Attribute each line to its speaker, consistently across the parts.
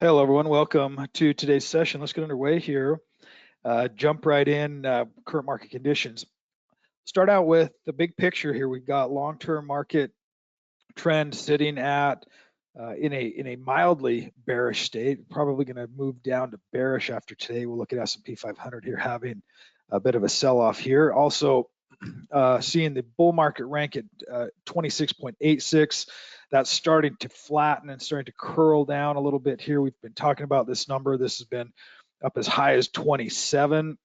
Speaker 1: Hello, everyone. Welcome to today's session. Let's get underway here. Jump right in, current market conditions. Start out with the big picture here. We've got long-term market trend sitting at in a mildly bearish state, probably going to move down to bearish after today. We'll look at S&P 500 here having a bit of a sell-off here. Also, seeing the bull market rank at 26.86. That's starting to flatten and starting to curl down a little bit here. We've been talking about this number. This has been up as high as 27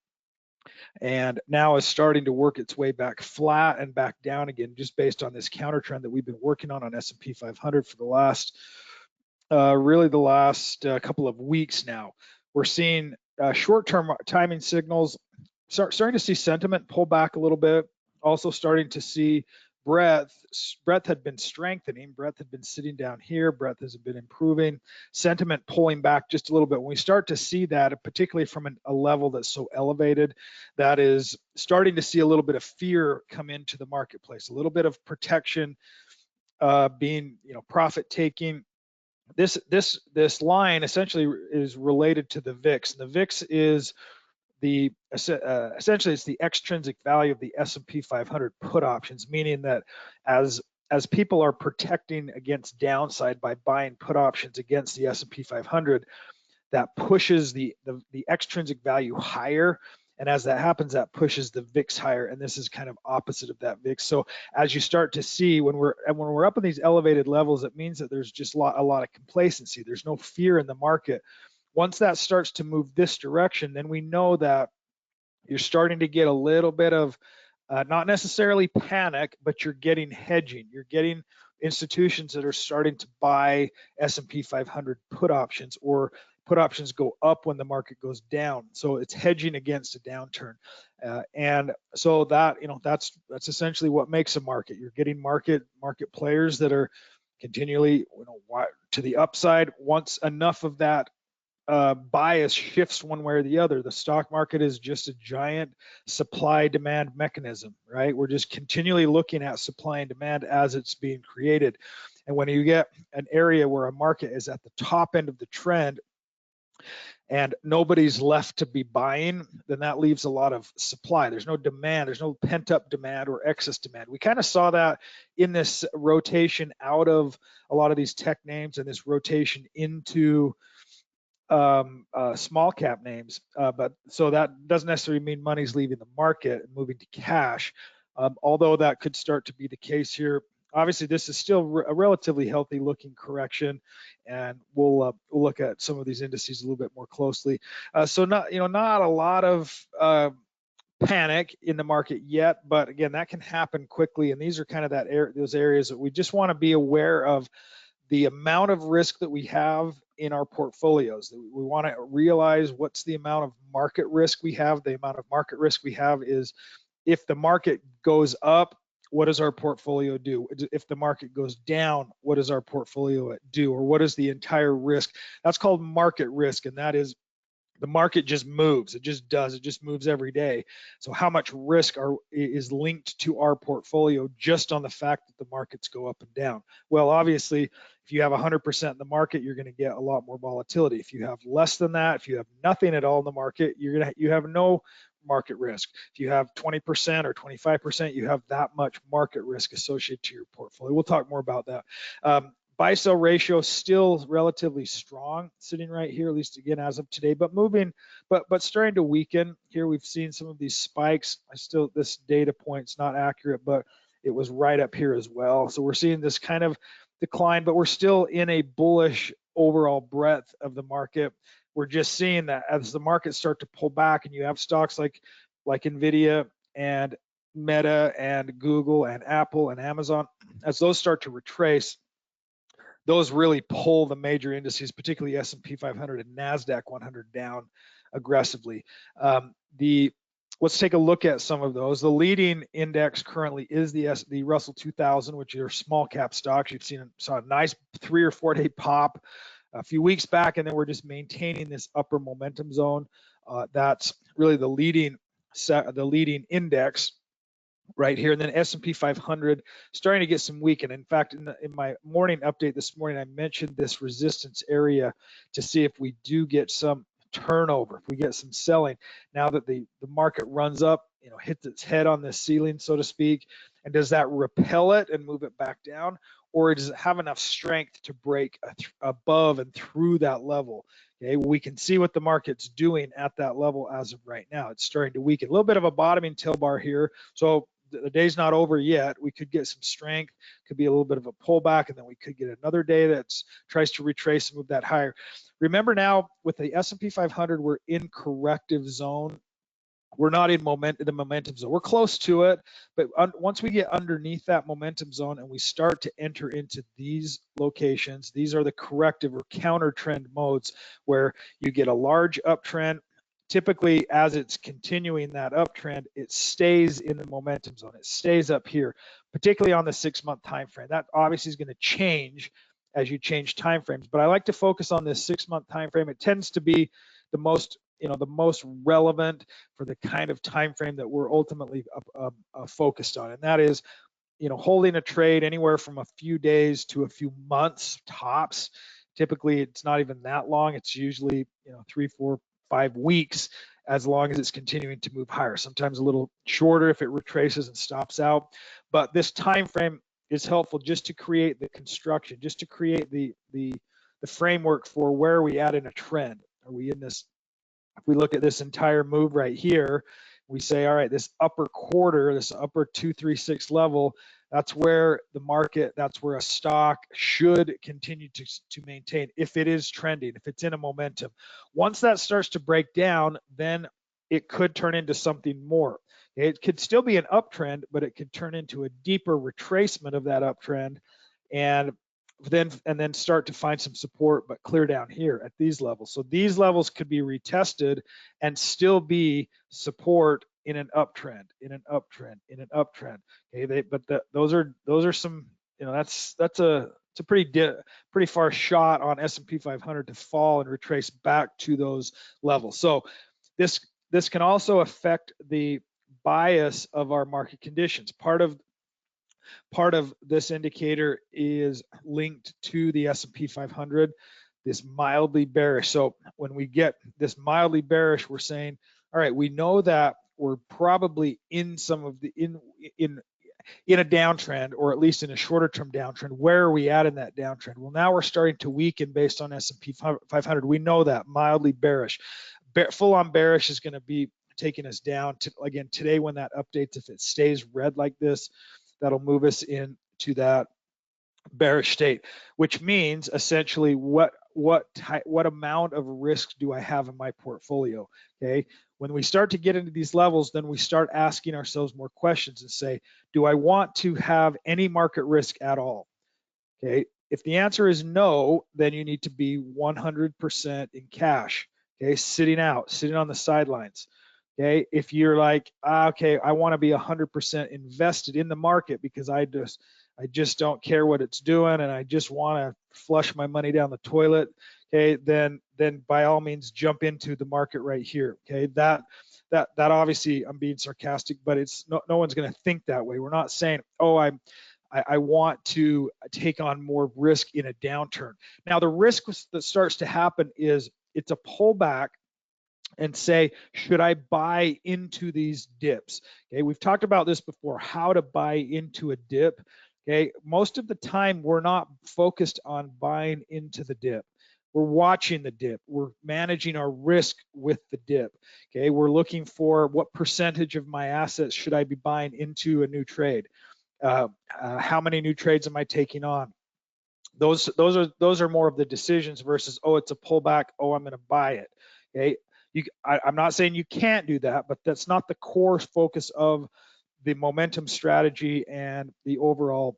Speaker 1: and now is starting to work its way back flat and back down again, just based on this counter trend that we've been working on S&P 500 for the last really the last couple of weeks now. We're seeing short-term timing signals, starting to see sentiment pull back a little bit. Also starting to see breadth had been strengthening. Breadth had been sitting down here. Breadth has been improving. Sentiment pulling back just a little bit. When we start to see that, particularly from a level that's so elevated, that is starting to see a little bit of fear come into the marketplace, a little bit of protection being, profit taking. This line essentially is related to the VIX. And the VIX is essentially it's the extrinsic value of the S&P 500 put options, meaning that as people are protecting against downside by buying put options against the S&P 500, that pushes the extrinsic value higher. And as that happens, that pushes the VIX higher, and this is kind of opposite of that VIX. So as you start to see, when we're up in these elevated levels, it means that there's just a lot of complacency. There's no fear in the market. Once that starts to move this direction, then we know that you're starting to get a little bit of not necessarily panic, but you're getting hedging. You're getting institutions that are starting to buy S&P 500 put options, or put options go up when the market goes down. So it's hedging against a downturn. And so that, that's essentially what makes a market. You're getting market players that are continually, to the upside. Once enough of that bias shifts one way or the other, the stock market is just a giant supply demand mechanism, right? We're just continually looking at supply and demand as it's being created. And when you get an area where a market is at the top end of the trend and nobody's left to be buying, then that leaves a lot of supply. There's no demand, there's no pent up demand or excess demand. We kind of saw that in this rotation out of a lot of these tech names and this rotation into small cap names, but so that doesn't necessarily mean money's leaving the market and moving to cash, although that could start to be the case here. Obviously, this is still a relatively healthy looking correction, and we'll look at some of these indices a little bit more closely. So not a lot of panic in the market yet, but again, that can happen quickly, and these are kind of those areas that we just want to be aware of. The amount of risk that we have in our portfolios. We want to realize what's the amount of market risk we have. The amount of market risk we have is, if the market goes up, what does our portfolio do? If the market goes down, what does our portfolio do? Or what is the entire risk? That's called market risk, and that is the market just moves. It just does. It just moves every day. So how much risk is linked to our portfolio just on the fact that the markets go up and down? Well, obviously, if you have 100% in the market, you're going to get a lot more volatility. If you have less than that, if you have nothing at all in the market, you have no market risk. If you have 20% or 25%, you have that much market risk associated to your portfolio. We'll talk more about that. Buy-sell ratio still relatively strong, sitting right here, at least again as of today, but moving, but starting to weaken. Here we've seen some of these spikes. This data point's not accurate, but it was right up here as well. So we're seeing this kind of decline, but we're still in a bullish overall breadth of the market. We're just seeing that as the markets start to pull back, and you have stocks like NVIDIA and Meta and Google and Apple and Amazon, as those start to retrace, those really pull the major indices, particularly S&P 500 and NASDAQ 100 down aggressively. Let's take a look at some of those. The leading index currently is the Russell 2000, which are small cap stocks. You've saw a nice 3 or 4 day pop a few weeks back, and then we're just maintaining this upper momentum zone. That's really the leading index. right here, and then S&P 500 starting to get some weaken. In fact, in my morning update this morning, I mentioned this resistance area to see if we do get some turnover, if we get some selling. Now that the market runs up, hits its head on this ceiling, so to speak, and does that repel it and move it back down, or does it have enough strength to break above and through that level? Okay, we can see what the market's doing at that level as of right now. It's starting to weaken. A little bit of a bottoming tail bar here. So the day's not over yet. We could get some strength, could be a little bit of a pullback, and then we could get another day that tries to retrace and move that higher. Remember now, with the S&P 500, we're in corrective zone. We're not in the momentum zone. We're close to it, but once we get underneath that momentum zone and we start to enter into these locations, these are the corrective or counter trend modes where you get a large uptrend. Typically, as it's continuing that uptrend, it stays in the momentum zone. It stays up here, particularly on the 6-month time frame. That obviously is going to change as you change time frames, but I like to focus on this 6-month time frame. It tends to be the most relevant for the kind of time frame that we're ultimately focused on, and that is holding a trade anywhere from a few days to a few months tops. Typically, it's not even that long. It's usually 3, 4, 5 weeks, as long as it's continuing to move higher. Sometimes a little shorter if it retraces and stops out. But this time frame is helpful just to create the construction, just to create the framework for where are we at in a trend. Are we in this? If we look at this entire move right here, we say, all right, this upper quarter, this upper 236 level, that's where the market, that's where a stock should continue to maintain if it is trending, if it's in a momentum. Once that starts to break down, then it could turn into something more. It could still be an uptrend, but it could turn into a deeper retracement of that uptrend, and then start to find some support, but clear down here at these levels. So these levels could be retested and still be support in an uptrend, in an uptrend, in an uptrend. Okay, those are some, that's a pretty far shot on S&P 500 to fall and retrace back to those levels. So this can also affect the bias of our market conditions. Part of this indicator is linked to the S&P 500, this mildly bearish. So when we get this mildly bearish, we're saying, all right, we know that we're probably in some of the in a downtrend, or at least in a shorter term downtrend. Where are we at in that downtrend? Well, now we're starting to weaken based on S&P 500. We know that mildly bearish. Full on bearish is going to be taking us down to, again, today when that updates, if it stays red like this, that'll move us into that bearish state, which means essentially what amount of risk do I have in my portfolio? Okay, when we start to get into these levels, then we start asking ourselves more questions and say, do I want to have any market risk at all? Okay, if the answer is no, then you need to be 100% in cash. Okay, sitting on the sidelines. Okay, if you're like, okay, I want to be 100% invested in the market because I just don't care what it's doing and I just want to flush my money down the toilet. Okay, then by all means jump into the market right here. Okay, that obviously, I'm being sarcastic, but it's no one's going to think that way. We're not saying, oh, I want to take on more risk in a downturn. Now, the risk that starts to happen is it's a pullback, and say, should I buy into these dips? Okay, we've talked about this before, how to buy into a dip. Okay, most of the time we're not focused on buying into the dip. We're watching the dip. We're managing our risk with the dip. Okay, we're looking for what percentage of my assets should I be buying into a new trade? How many new trades am I taking on? Those are more of the decisions versus, oh, it's a pullback, oh, I'm going to buy it. Okay, I'm not saying you can't do that, but that's not the core focus of the momentum strategy and the overall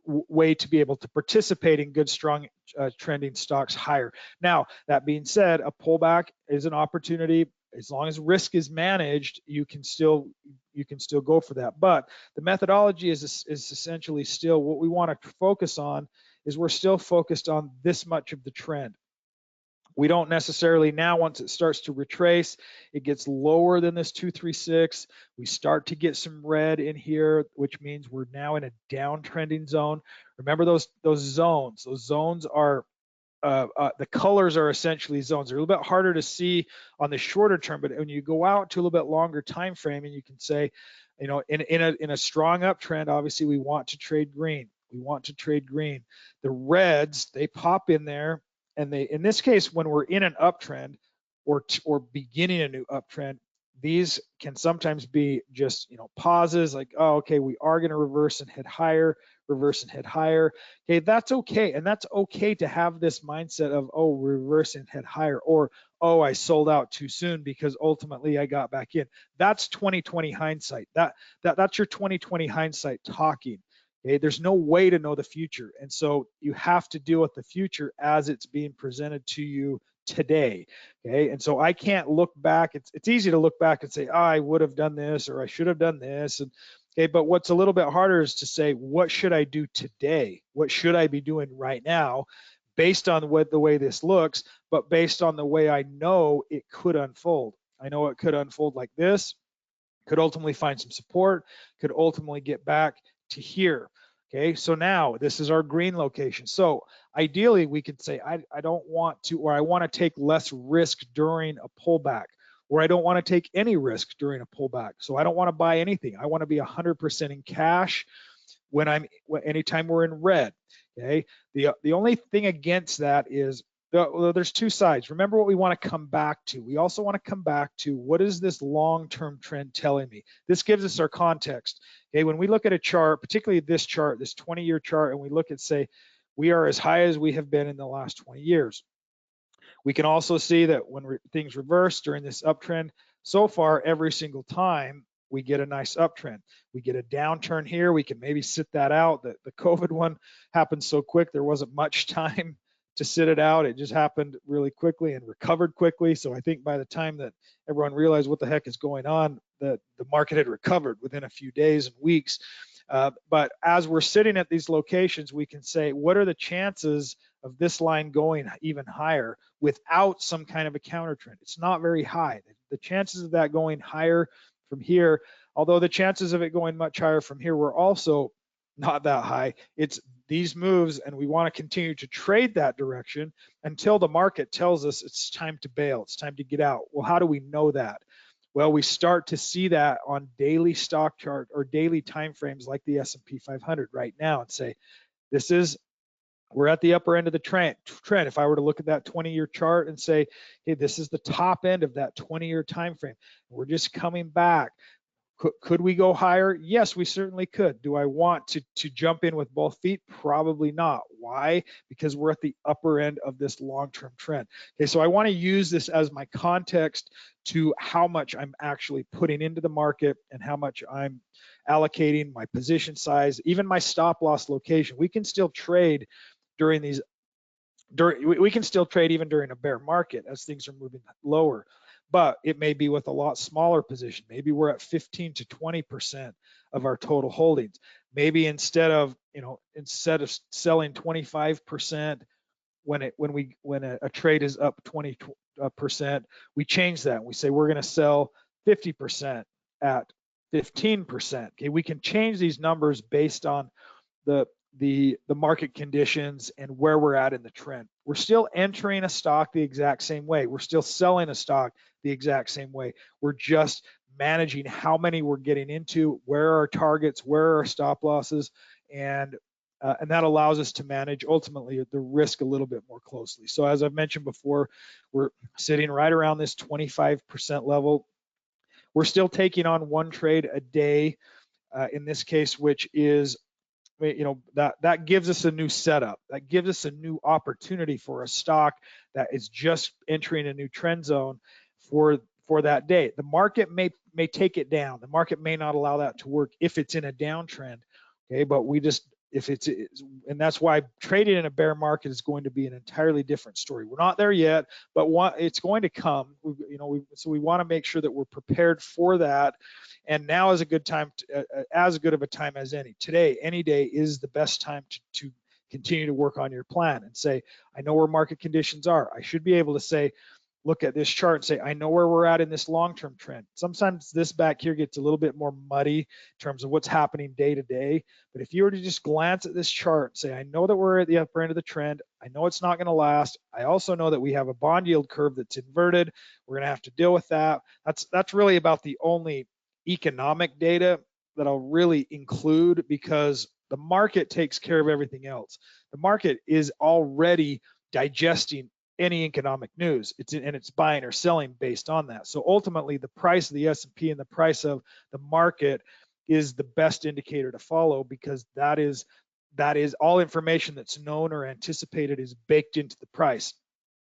Speaker 1: way to be able to participate in good, strong trending stocks higher. Now, that being said, a pullback is an opportunity. As long as risk is managed, you can still go for that. But the methodology is essentially still what we want to focus on. Is we're still focused on this much of the trend. We don't necessarily now, once it starts to retrace, it gets lower than this 236. We start to get some red in here, which means we're now in a downtrending zone. Remember those zones. Those zones are the colors are essentially zones. They're a little bit harder to see on the shorter term, but when you go out to a little bit longer time frame, and you can say, you know, in a strong uptrend, obviously we want to trade green. We want to trade green. The reds, they pop in there, and they, in this case, when we're in an uptrend or beginning a new uptrend, these can sometimes be just, you know, pauses, like, oh, okay, we are going to reverse and head higher, reverse and head higher. Okay, that's okay. And that's okay to have this mindset of, oh, reverse and head higher, or, oh, I sold out too soon because ultimately I got back in. That's 2020 hindsight. That's your 2020 hindsight talking. Okay, there's no way to know the future. And so you have to deal with the future as it's being presented to you today. Okay, and so I can't look back. It's easy to look back and say, oh, I would have done this, or I should have done this. And okay, but what's a little bit harder is to say, what should I do today? What should I be doing right now, based on what the way this looks, but based on the way I know it could unfold. I know it could unfold like this, could ultimately find some support, could ultimately get back to here. Okay, so now this is our green location. So ideally we could say, I don't want to, or I want to take less risk during a pullback, or I don't want to take any risk during a pullback. So I don't want to buy anything. I want to be 100% in cash anytime we're in red. Okay, the only thing against that is, well, there's two sides. Remember what we want to come back to. We also want to come back to, what is this long-term trend telling me? This gives us our context. Okay, when we look at a chart, particularly this chart, this 20-year chart, and we look at, say, we are as high as we have been in the last 20 years. We can also see that when things reverse during this uptrend, so far every single time we get a nice uptrend. We get a downturn here, we can maybe sit that out. The COVID one happened so quick, there wasn't much time to sit it out. It just happened really quickly and recovered quickly. So I think by the time that everyone realized what the heck is going on, the market had recovered within a few days and weeks. But as we're sitting at these locations, we can say, what are the chances of this line going even higher without some kind of a counter trend? It's not very high. The chances of that going higher from here, although the chances of it going much higher from here were also not that high. It's these moves, and we want to continue to trade that direction until the market tells us it's time to bail, it's time to get out. Well, how do we know that? Well, we start to see that on daily stock chart or daily time frames like the S&P 500 right now, and say, we're at the upper end of the trend. If I were to look at that 20-year chart and say, hey, this is the top end of that 20-year time frame, we're just coming back. Could we go higher? Yes, we certainly could. Do I want to jump in with both feet? Probably not. Why? Because we're at the upper end of this long-term trend. Okay, so I want to use this as my context to how much I'm actually putting into the market and how much I'm allocating, my position size, even my stop loss location. We can still trade during these. We can still trade even during a bear market as things are moving lower, but it may be with a lot smaller position. Maybe we're at 15 to 20% of our total holdings. Maybe instead of selling 25% when a trade is up 20%, we change that. We say we're going to sell 50% at 15%. Okay, we can change these numbers based on the market conditions and where we're at in the trend. We're still entering a stock the exact same way. We're still selling a stock the exact same way. We're just managing how many we're getting into, where are our targets, where are our stop losses, and that allows us to manage ultimately the risk a little bit more closely. So as I've mentioned before, we're sitting right around this 25% level. We're still taking on one trade a day in this case, which is, that gives us a new setup. That gives us a new opportunity for a stock that is just entering a new trend zone for that day. The market may take it down. The market may not allow that to work if it's in a downtrend. Okay, but and that's why trading in a bear market is going to be an entirely different story. We're not there yet, but it's going to come. So we want to make sure that we're prepared for that. And now is a good time, as good of a time as any. Today, any day is the best time to continue to work on your plan and say, I know where market conditions are. I should be able to say, look at this chart and say, I know where we're at in this long-term trend. Sometimes this back here gets a little bit more muddy in terms of what's happening day to day. But if you were to just glance at this chart and say, I know that we're at the upper end of the trend. I know it's not going to last. I also know that we have a bond yield curve that's inverted. We're going to have to deal with that. That's really about the only economic data that I'll really include, because the market takes care of everything else. The market is already digesting any economic news. It's buying or selling based on that. So ultimately, the price of the S&P and the price of the market is the best indicator to follow, because that is all information that's known or anticipated is baked into the price.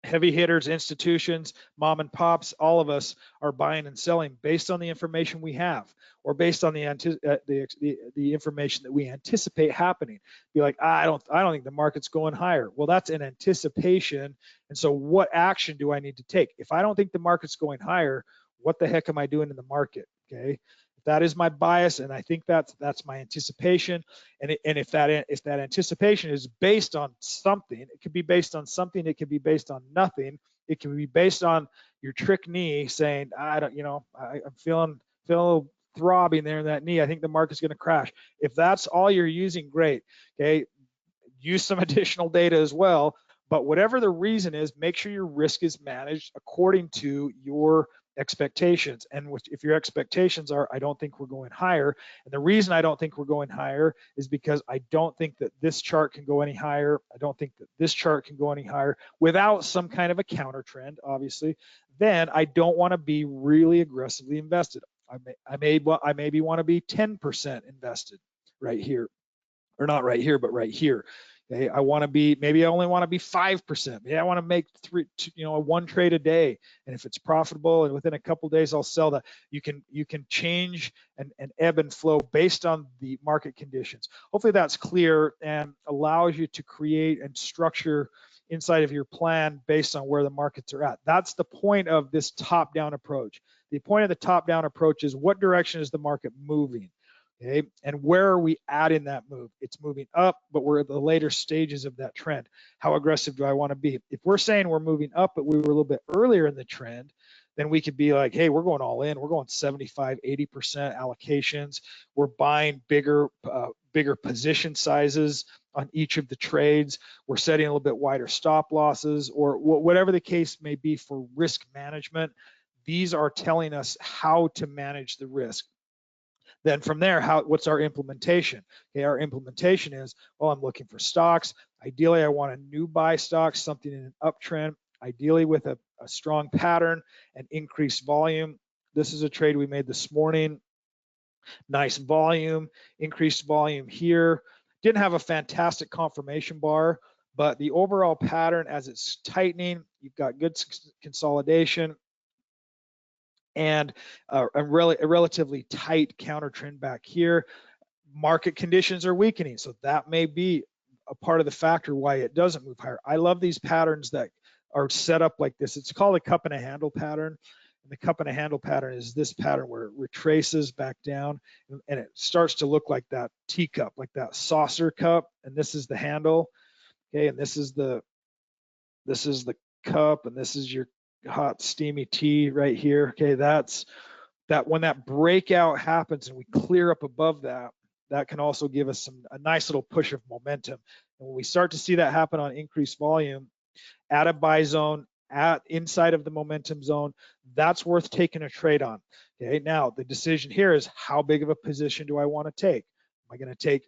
Speaker 1: Heavy hitters, institutions, mom and pops, all of us are buying and selling based on the information we have, or based on the information that we anticipate happening. Be like, I don't think the market's going higher. Well, that's an anticipation. And so what action do I need to take? If I don't think the market's going higher, what the heck am I doing in the market? Okay. That is my bias, and I think that's my anticipation. And if that anticipation is based on something, it could be based on something. It could be based on nothing. It can be based on your trick knee saying, I'm feeling throbbing there in that knee. I think the market's going to crash. If that's all you're using, great. Okay, use some additional data as well. But whatever the reason is, make sure your risk is managed according to your expectations. And if your expectations are, I don't think we're going higher, and the reason I don't think we're going higher is because I don't think that this chart can go any higher. I don't think that this chart can go any higher without some kind of a counter trend, obviously. Then I don't want to be really aggressively invested. I maybe want to be 10% invested right here, or not right here, but right here. Okay, I want to be, maybe I only want to be 5%. Maybe I want to make one trade a day, and if it's profitable and within a couple of days I'll sell that. You can change and ebb and flow based on the market conditions. Hopefully that's clear and allows you to create and structure inside of your plan based on where the markets are at. That's the point of this top-down approach. The point of the top-down approach is, what direction is the market moving? Okay, and where are we at in that move? It's moving up, but we're at the later stages of that trend. How aggressive do I want to be? If we're saying we're moving up, but we were a little bit earlier in the trend, then we could be like, hey, we're going all in. We're going 75, 80% allocations. We're buying bigger position sizes on each of the trades. We're setting a little bit wider stop losses, or whatever the case may be for risk management. These are telling us how to manage the risk. Then from there, what's our implementation? Okay, our implementation is, well, I'm looking for stocks. Ideally, I want a new buy stock, something in an uptrend, ideally with a strong pattern and increased volume. This is a trade we made this morning. Nice volume, increased volume here. Didn't have a fantastic confirmation bar, but the overall pattern as it's tightening, you've got good consolidation and a relatively tight counter trend back here. Market conditions are weakening, so that may be a part of the factor why it doesn't move higher. I love these patterns that are set up like this. It's called a cup and a handle pattern. And the cup and a handle pattern is this pattern where it retraces back down and it starts to look like that teacup, like that saucer cup. And this is the handle, okay? And this is the cup, and this is your hot steamy tea right here. Okay, that's when that breakout happens and we clear up above that, that can also give us a nice little push of momentum. And when we start to see that happen on increased volume at a buy zone, inside of the momentum zone, that's worth taking a trade on. Okay, now the decision here is, how big of a position do I want to take? Am I going to take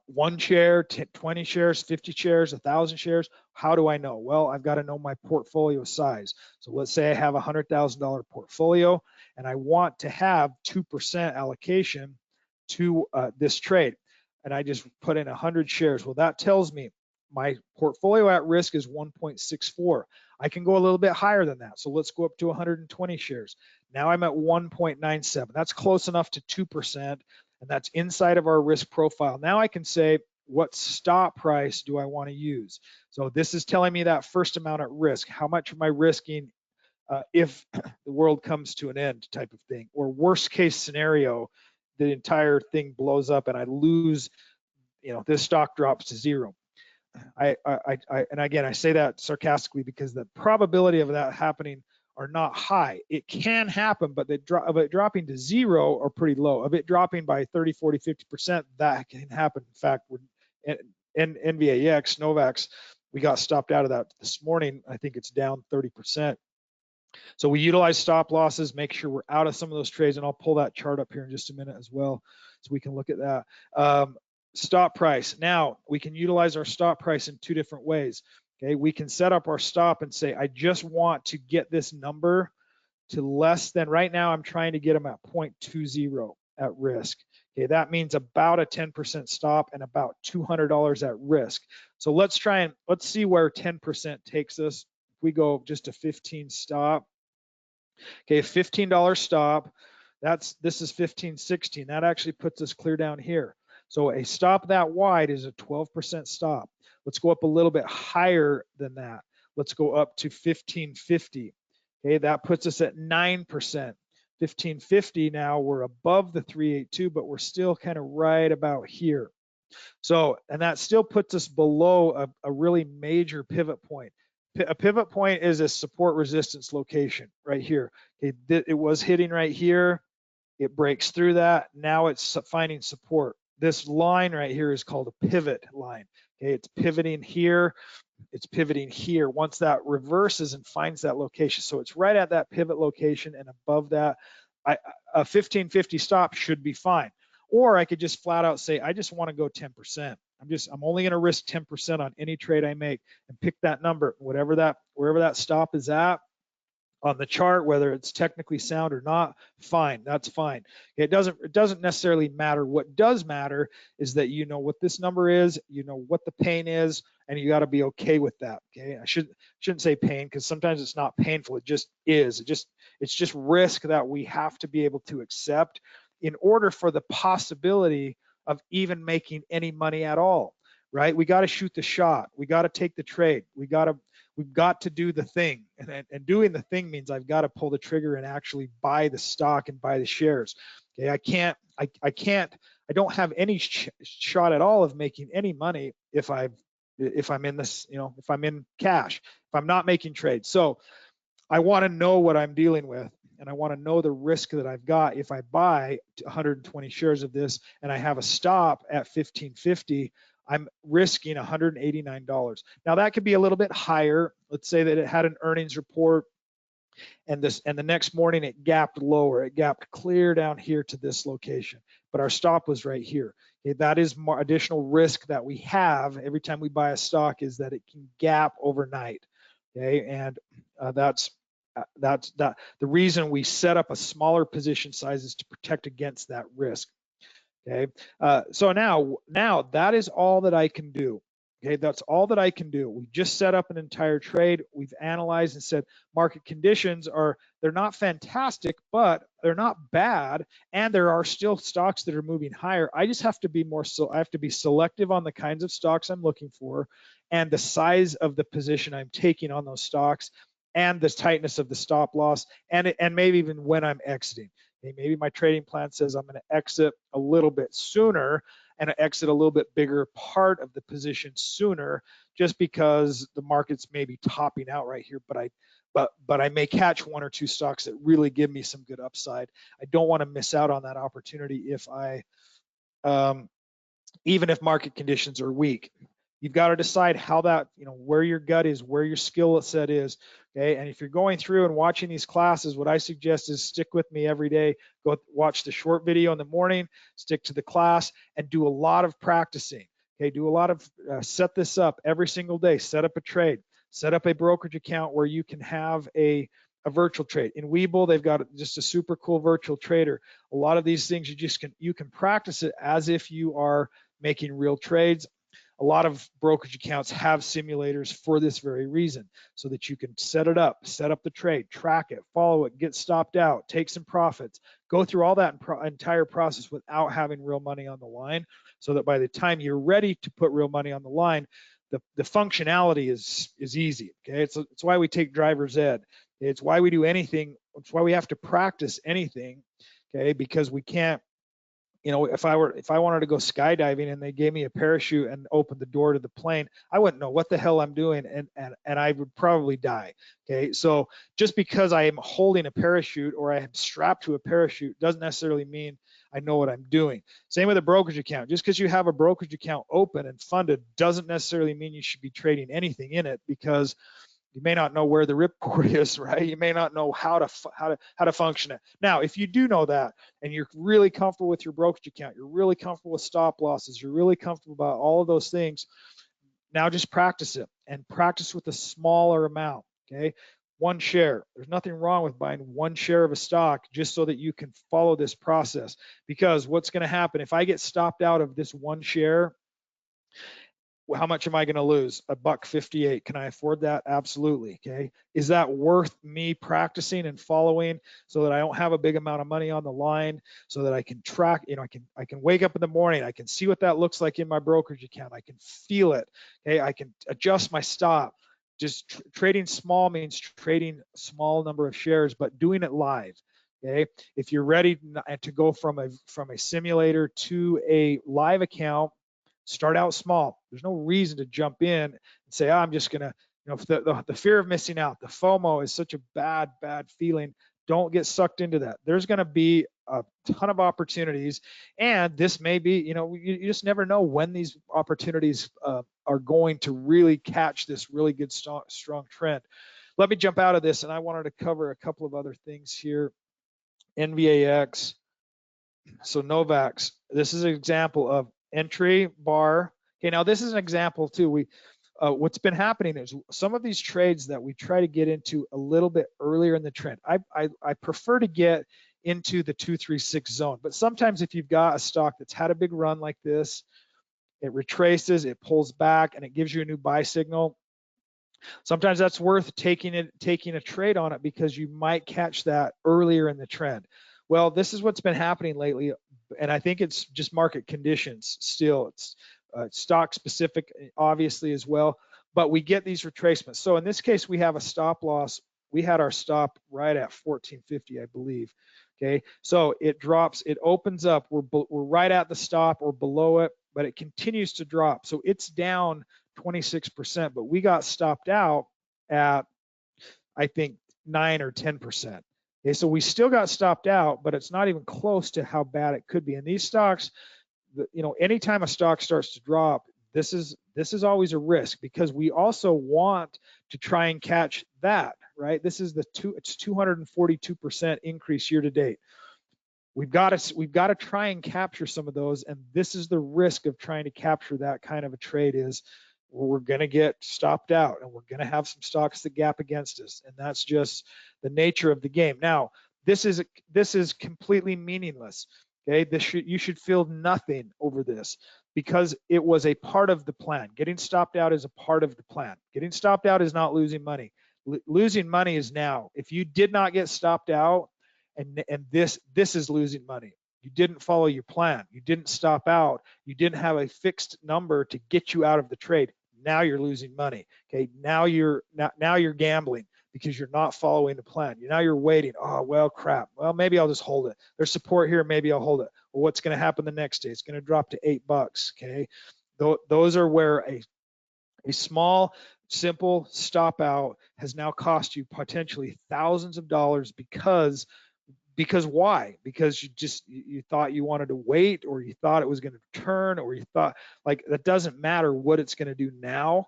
Speaker 1: 1 share, 20 shares, 50 shares, 1,000 shares? How do I know? Well, I've got to know my portfolio size. So let's say I have a $100,000 portfolio and I want to have 2% allocation to this trade. And I just put in 100 shares. Well, that tells me my portfolio at risk is 1.64. I can go a little bit higher than that. So let's go up to 120 shares. Now I'm at 1.97. That's close enough to 2%. And that's inside of our risk profile. Now I can say, what stop price do I want to use? So this is telling me that first amount at risk. How much am I risking if the world comes to an end, type of thing? Or worst case scenario, the entire thing blows up and I lose this stock drops to zero. And again, I say that sarcastically because the probability of that happening are not high. It can happen, but of it dropping to zero are pretty low. Of it dropping by 30, 40, 50%, that can happen. In fact, NVAX, Novax, we got stopped out of that this morning. I think it's down 30%. So we utilize stop losses, make sure we're out of some of those trades, and I'll pull that chart up here in just a minute as well, so we can look at that. Stop price. Now, we can utilize our stop price in two different ways. Okay, we can set up our stop and say, I just want to get this number to less than, right now I'm trying to get them at 0.20 at risk. Okay, that means about a 10% stop and about $200 at risk. So let's see where 10% takes us. If we go just to 15 stop, okay, $15 stop, this is 15, 16. That actually puts us clear down here. So a stop that wide is a 12% stop. Let's go up a little bit higher than that. Let's go up to 1550. Okay, that puts us at 9%. 1550 now, we're above the 382, but we're still kind of right about here. So, and that still puts us below a really major pivot point. A pivot point is a support resistance location right here. Okay, it was hitting right here. It breaks through that. Now it's finding support. This line right here is called a pivot line. Okay, it's pivoting here. It's pivoting here. Once that reverses and finds that location, so it's right at that pivot location, and above that, a 1550 stop should be fine. Or I could just flat out say, I just want to go 10%. I'm only going to risk 10% on any trade I make, and pick that number, wherever that stop is at on the chart, whether it's technically sound or not, fine, that's fine. It doesn't necessarily matter. What does matter is that you know what this number is, you know what the pain is, and you got to be okay with that. Okay, I shouldn't say pain, because sometimes it's not painful, it just is. It's just risk that we have to be able to accept in order for the possibility of even making any money at all. Right? We got to shoot the shot. We got to take the trade. We've got to do the thing, and doing the thing means I've got to pull the trigger and actually buy the stock and buy the shares. Okay, I don't have any shot at all of making any money if I'm in this, if I'm in cash, if I'm not making trades. So I want to know what I'm dealing with, and I want to know the risk that I've got. If I buy 120 shares of this and I have a stop at 1550, I'm risking $189. Now that could be a little bit higher. Let's say that it had an earnings report, and the next morning it gapped lower. It gapped clear down here to this location, but our stop was right here. Okay, that is more additional risk that we have every time we buy a stock, is that it can gap overnight. Okay, and that's the reason we set up a smaller position sizes to protect against that risk. Okay, so now that is all that I can do. Okay, that's all that I can do. We just set up an entire trade. We've analyzed and said market conditions they're not fantastic, but they're not bad, and there are still stocks that are moving higher. I just have to be I have to be selective on the kinds of stocks I'm looking for, and the size of the position I'm taking on those stocks, and the tightness of the stop loss, and maybe even when I'm exiting. Okay, maybe my trading plan says I'm going to exit a little bit sooner and exit a little bit bigger part of the position sooner, just because the market's maybe topping out right here, but I may catch one or two stocks that really give me some good upside. I don't want to miss out on that opportunity if even if market conditions are weak. You've got to decide how that, where your gut is, where your skill set is. Okay, and if you're going through and watching these classes, what I suggest is stick with me every day. Go watch the short video in the morning, stick to the class, and do a lot of practicing. Okay, do a lot of set this up every single day. Set up a trade, set up a brokerage account where you can have a virtual trade. In Webull, they've got just a super cool virtual trader. A lot of these things you can practice it as if you are making real trades. A lot of brokerage accounts have simulators for this very reason, so that you can set it up, set up the trade, track it, follow it, get stopped out, take some profits, go through all that entire process without having real money on the line, so that by the time you're ready to put real money on the line, the functionality is easy. Okay, it's why we take driver's ed. It's why we do anything. It's why we have to practice anything. Okay, because we can't You know, if I wanted to go skydiving and they gave me a parachute and opened the door to the plane, I wouldn't know what the hell I'm doing, and I would probably die. Okay, so just because I am holding a parachute or I am strapped to a parachute doesn't necessarily mean I know what I'm doing. Same with a brokerage account. Just because you have a brokerage account open and funded doesn't necessarily mean you should be trading anything in it, because you may not know where the ripcord is, right? You may not know how to function it. Now, if you do know that and you're really comfortable with your brokerage account, you're really comfortable with stop losses, you're really comfortable about all of those things, now just practice it, and practice with a smaller amount, okay? One share. There's nothing wrong with buying one share of a stock just so that you can follow this process, because what's going to happen if I get stopped out of this one share? How much am I going to lose? $1.58. Can I afford that? Absolutely. Okay. Is that worth me practicing and following so that I don't have a big amount of money on the line, so that I can track, you know, I can wake up in the morning, I can see what that looks like in my brokerage account, I can feel it. Okay. I can adjust my stop. Just trading small means trading a small number of shares, but doing it live. Okay. If you're ready to go from a simulator to a live account, start out small. There's no reason to jump in and say, oh, I'm just gonna, you know, the fear of missing out, the FOMO is such a bad feeling. Don't get sucked into that. There's gonna be a ton of opportunities, and this may be, you know, you just never know when these opportunities are going to really catch this really good strong trend. Let me jump out of this, and I wanted to cover a couple of other things here. NVAX. So Novax, this is an example of entry bar. Okay, now this is an example too. What's been happening is some of these trades that we try to get into a little bit earlier in the trend. I prefer to get into the 236 zone, but sometimes if you've got a stock that's had a big run like this, it retraces, it pulls back, and it gives you a new buy signal. Sometimes that's worth taking a trade on it, because you might catch that earlier in the trend. Well, this is what's been happening lately, and I think it's just market conditions still. It's stock specific, obviously, as well, but we get these retracements. So in this case, we have a stop loss. We had our stop right at 1450, I believe. Okay, so it drops, it opens up. We're right at the stop or below it, but it continues to drop. So it's down 26%, but we got stopped out at, I think, 9 or 10%. Okay, so we still got stopped out, but it's not even close to how bad it could be. And these stocks, you know, anytime a stock starts to drop, this is always a risk, because we also want to try and catch that, right? This is it's 242% increase year to date. We've got to try and capture some of those, and this is the risk of trying to capture that kind of a trade, is we're going to get stopped out, and we're going to have some stocks that gap against us, and that's just the nature of the game. Now, this is completely meaningless. Okay, you should feel nothing over this, because it was a part of the plan. Getting stopped out is a part of the plan. Getting stopped out is not losing money. Losing money is now. If you did not get stopped out, and this is losing money. You didn't follow your plan. You didn't stop out. You didn't have a fixed number to get you out of the trade. Now you're losing money. Okay, now you're gambling, because you're not following the plan. Now you're waiting. Oh, well, crap. Well, maybe I'll just hold it. There's support here. Maybe I'll hold it. Well, what's going to happen the next day? It's going to drop to $8. Okay, those are where a small, simple stop out has now cost you potentially thousands of dollars, because why? Because you thought you wanted to wait, or you thought it was going to turn, or you thought, like, that doesn't matter what it's going to do now.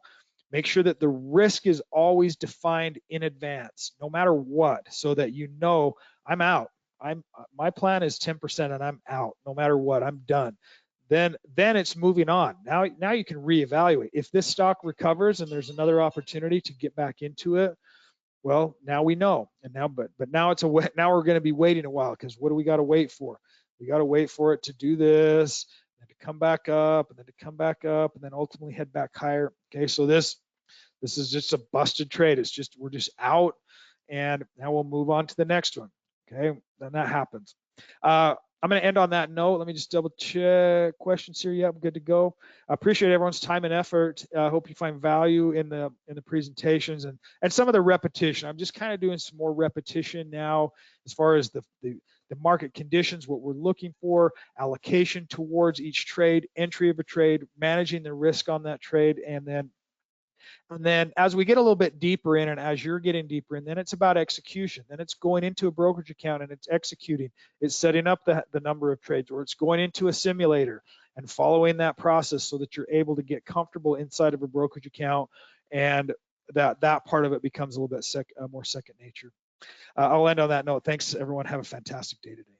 Speaker 1: Make sure that the risk is always defined in advance, no matter what, so that you know, I'm out. My plan is 10% and I'm out, no matter what. I'm done. Then it's moving on. Now you can reevaluate. If this stock recovers and there's another opportunity to get back into it, well, now we know. And now, but now now we're going to be waiting a while, because what do we got to wait for? We got to wait for it to do this, and to come back up, and then to come back up, and then ultimately head back higher. Okay, so this is just a busted trade. We're just out, and now we'll move on to the next one. Okay, then that happens. I'm going to end on that note. Let me just double check questions here. Yep, good to go. I appreciate everyone's time and effort. I hope you find value in the presentations and some of the repetition. I'm just kind of doing some more repetition now, as far as the the market conditions, what we're looking for, allocation towards each trade, entry of a trade, managing the risk on that trade, and then as we get a little bit deeper in, and as you're getting deeper in, then it's about execution. Then it's going into a brokerage account and it's executing. It's setting up the number of trades, or it's going into a simulator and following that process so that you're able to get comfortable inside of a brokerage account, and that part of it becomes a little bit more second nature. I'll end on that note. Thanks, everyone. Have a fantastic day today.